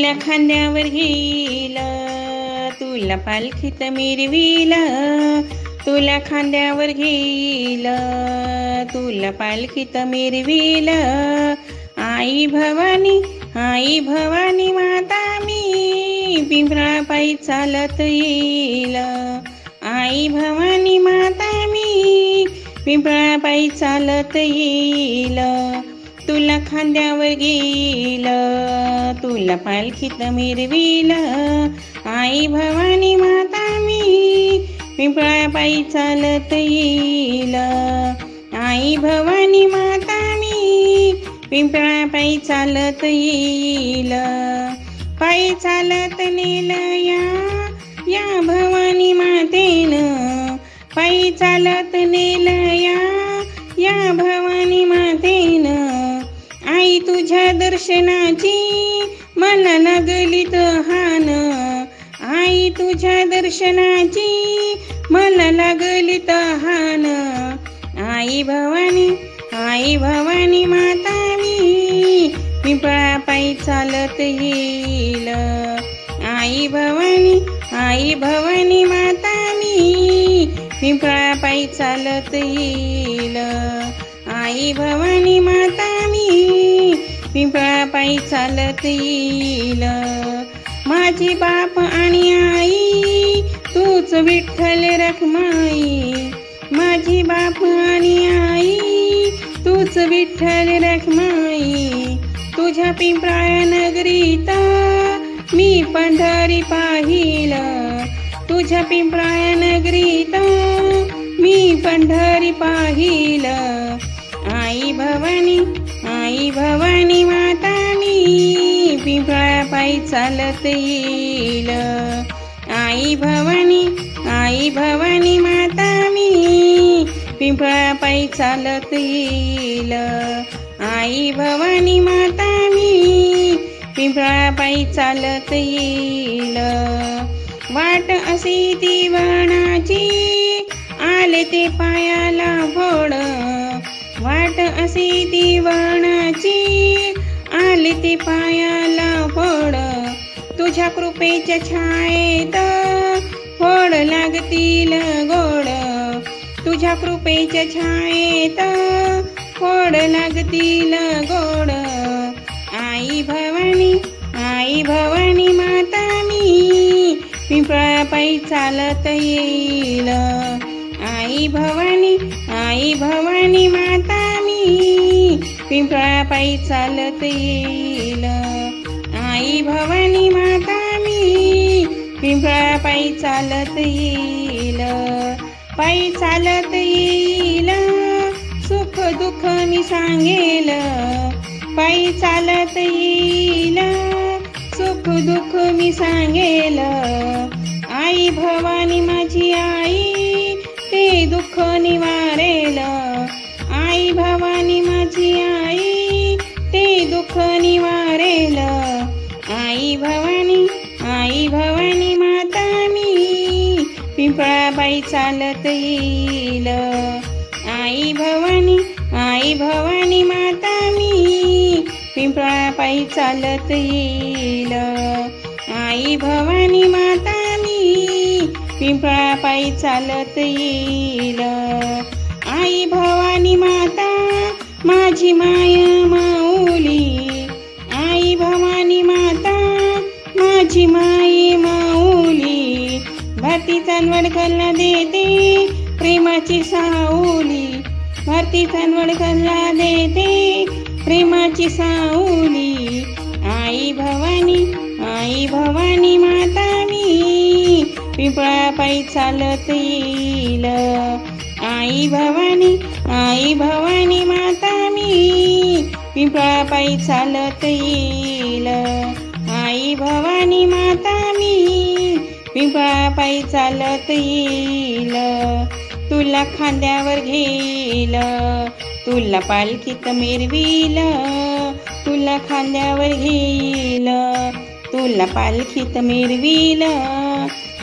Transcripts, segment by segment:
तुला खांद्यावर घेईल, तुला पालखीत मिरवील, तुला खांद्यावर घेईल, तुला पालखीत मिरवील. आई भवानी माता मी पिंपळापायी चालत येईल. आई भवानी माता मी पिंपळापायी चालत येईल. तुला खांद्यावर घेईल, तुला पालखीत मिरवील. आई भवानी माता मी पिंपळापायी चालत येईल. आई भवानी माता मी पिंपळापायी चालत येईल. पायी चालत नेल या भवानी मातेनं, पायी चालत नेल या भवानी मातेनं. आई तुझ्या दर्शनाची मला लागली तहान, आई तुझ्या दर्शनाची मला लागली तहान. आई भवानी माता मी पिंपळापायी चालत येईल. आई भवानी माता मी पिंपळापायी चालत येईल. आई भवानी माता मी पिंपळापायी चालत येईल. माझी बाप आणि आई तूच विठ्ठल रखमाई, माझी बाप आणि आई तूच विठ्ठल रखमाई. तुझ्या पिंपळा नगरीत मी पंढरी पाहिल, तुझ्या पिंपळा नगरीत मी पंढरी पाहिल. आई भवानी माता मी पिंपळापायी चालत येईल. आई भवानी माता मी पिंपळापायी चालत येईल. आई भवानी माता मी पिंपळापायी चालत येईल. वाट अशी ती वळणाची आले ते पायाला फोड, वाट अशी ती वळणाची आले ते पायाला फोड. तुझ्या कृपेच्या छायेत फोड लागतील गोड, तुझ्या कृपेच्या छायेत फोड लागतील गोड. आई भवानी माता मी पिंपळापायी चालत येईल. आई भवानी माता मी पिंपळापायी चालत येईल. आई भवानी माता मी पिंपळापायी चालत येईल. पायी चालत येईल, सुख दुःख मी सांगेल. पायी चालत येईल, सुख दुःख मी सांगेल. आई भवानी माझी आई ते दुःख निवारेल. आई भवानी माझी आई ते दुःख निवारेल. आई भवानी माता मी पिंपळापायी चालत येईल. आई भवानी माता मी पिंपळापायी चालत येईल. आई भवानी माता मी पिंपळापायी चालत येईल. आई भवानी माता माझी माया माऊली, आई भवानी माता माझी माई माऊली. भरती चांदवडकरला देते प्रेमाची साऊली, भरती चांदवडकरला देते प्रेमाची साऊली. आई भवानी माता मी पिंपळापायी चालत येईल. आई भवानी माता मी पिंपळापायी चालत येईल. आई भवानी माता मी पिंपळापायी चालत येईल. तुला खांद्यावर घेईल, तुला पालखीत मिरवील, तुला खांद्यावर घेईल, तुला पालखीत मिरवील.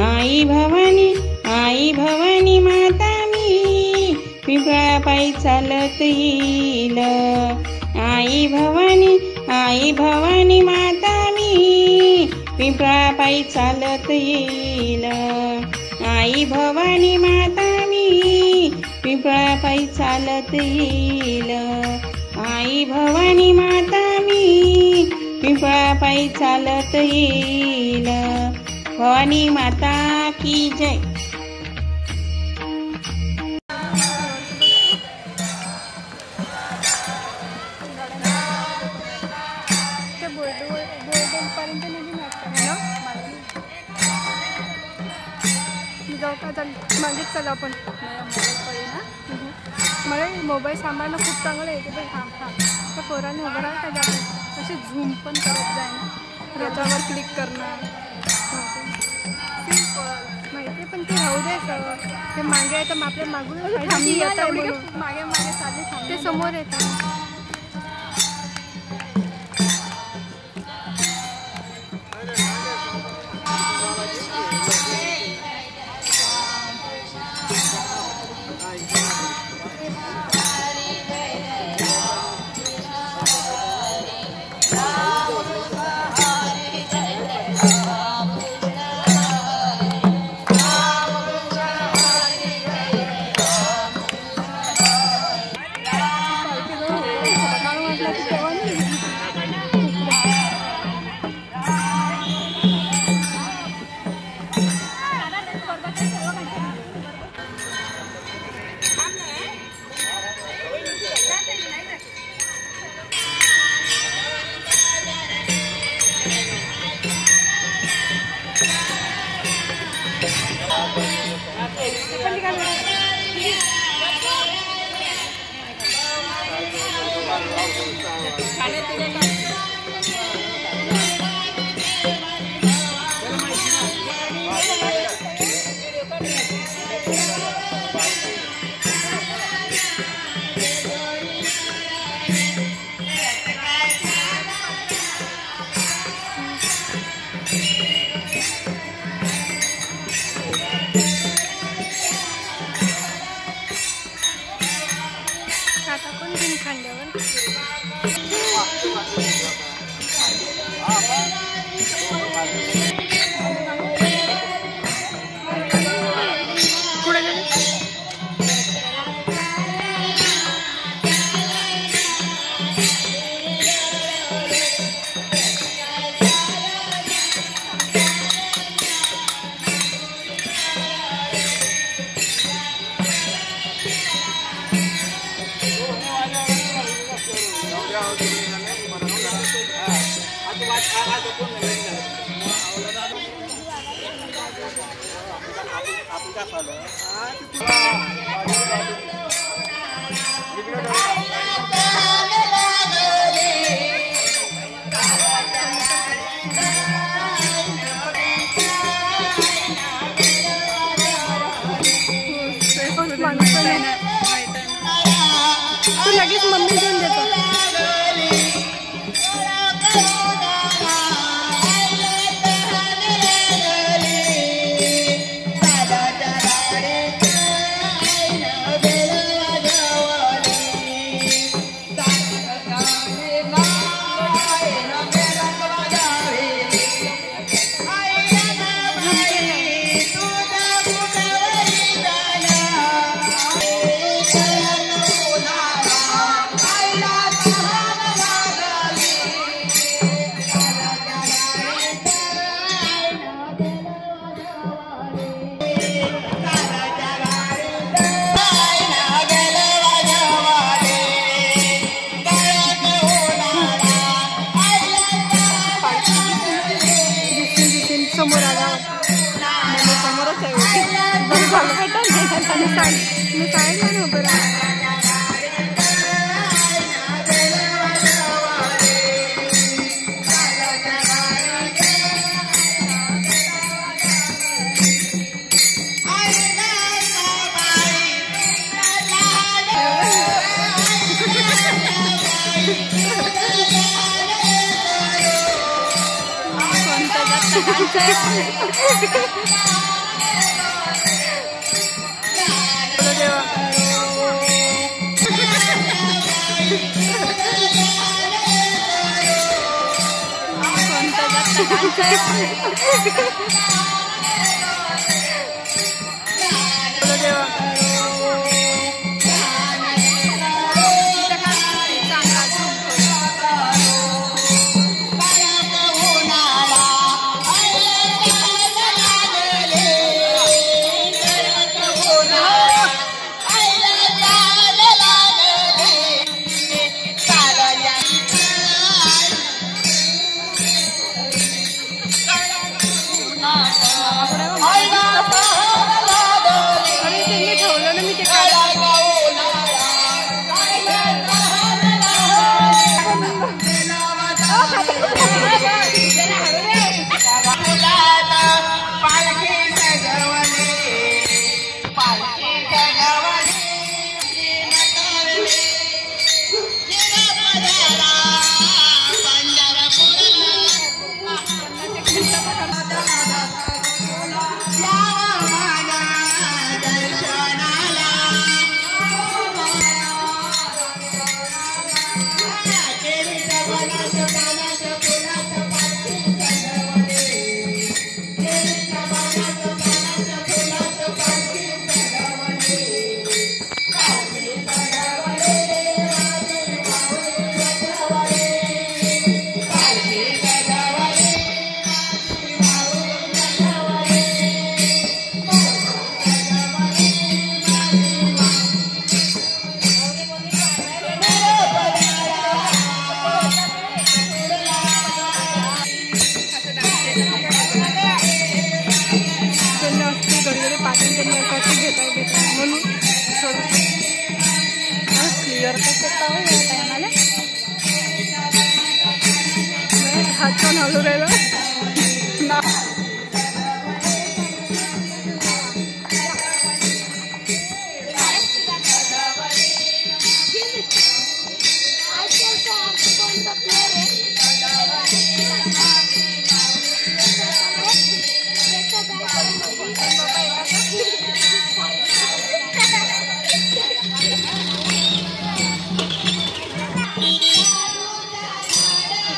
आई भवानी माता मी पिंपळापायी चालत येईल. आई भवानी माता मी पिंपळापायी चालत येईल. आई भवानी माता मी पिंपळापायी चालत येईल. आई भवानी माता मी पिंपळापायी चालत येईल. भवानी माता की जय. मागेच चला आपण. मला मोबाईल सांभाळणं खूप चांगलं येते पण हां त्या पोराने उभं राहा का जाते असे झूम पण करत जाय ना त्याच्यावर क्लिक करणं माहिती आहे पण ते राहू द्यायचं. ते मागे आहे तर आपल्या मागून मागे मागे चालले ते समोर येतात. तू लगेच मम्मी देऊन देतो. समोर आला समोरच आहे मी साईडला नाही उभं राहा.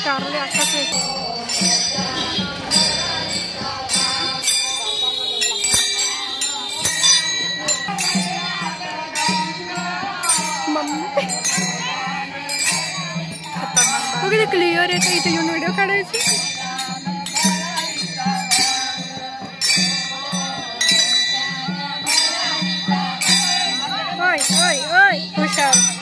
कारले आकाश किती क्लिअर येतं इथे येऊन व्हिडिओ काढायची. ओय ओय ओय हुशार.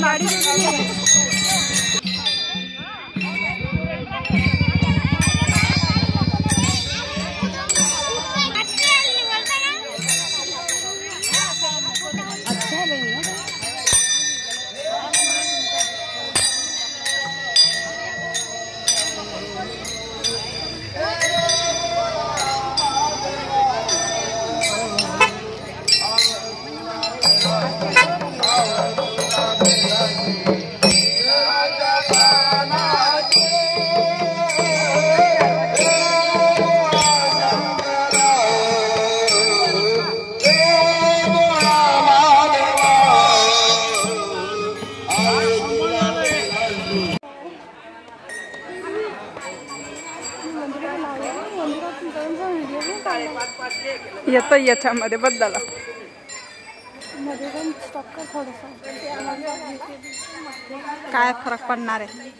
गाड़ी येतो याच्यामध्ये बद्दल मध्ये पण स्टॉक कर थोडंसं. काय फरक पडणार आहे?